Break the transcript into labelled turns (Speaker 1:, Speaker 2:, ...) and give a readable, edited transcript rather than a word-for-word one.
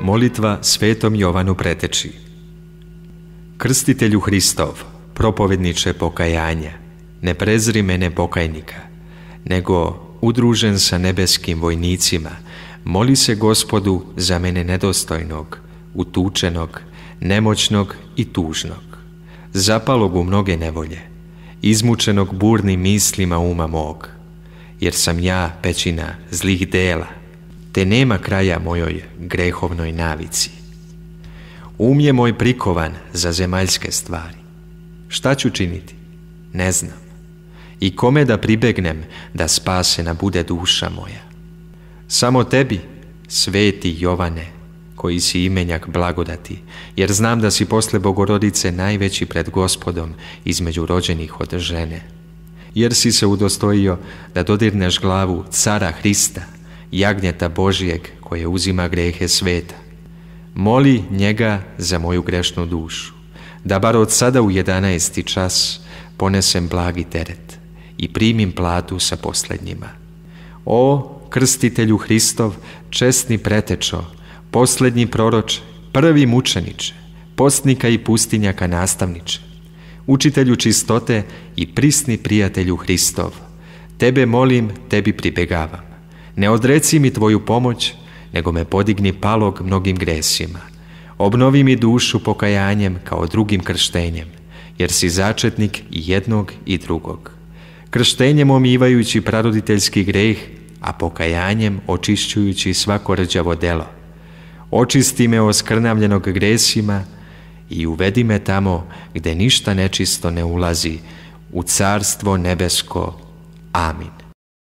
Speaker 1: Molitva svetom Jovanu preteči. Krstitelju Hristov, propovedniče pokajanja, ne prezri mene pokajnika, nego udružen sa nebeskim vojnicima, moli se Gospodu za mene nedostojnog, utučenog, nemoćnog i tužnog, zapalog u mnoge nevolje, izmučenog burnim mislima uma mog, jer sam ja pećina zlih dela, te nema kraja mojoj grehovnoj navici. Je moj prikovan za zemaljske stvari. Šta ću činiti? Ne znam. I kome da pribegnem da spasena bude duša moja? Samo tebi, sveti Jovane, koji si imenjak blagodati, jer znam da si posle Bogorodice najveći pred Gospodom između rođenih od žene. Jer si se udostojio da dodirneš glavu cara Hrista, jagnjeta Božijeg koje uzima grehe sveta. Moli njega za moju grešnu dušu, da bar od sada u 11. čas ponesem blagi teret i primim platu sa posljednjima. O, krstitelju Hristov, česni pretečo, posljednji proroče, prvi mučeniče, postnika i pustinjaka nastavniče, učitelju čistote i prisni prijatelju Hristov, tebe molim, tebi pribegavam. Ne odreci mi tvoju pomoć, nego me podigni palog mnogim gresima. Obnovi mi dušu pokajanjem kao drugim krštenjem, jer si začetnik i jednog i drugog. Krštenjem omivajući praroditeljski greh, a pokajanjem očišćujući svako rđavo delo. Očisti me oskrnavljenog gresima i uvedi me tamo gde ništa nečisto ne ulazi, u carstvo nebesko. Amin.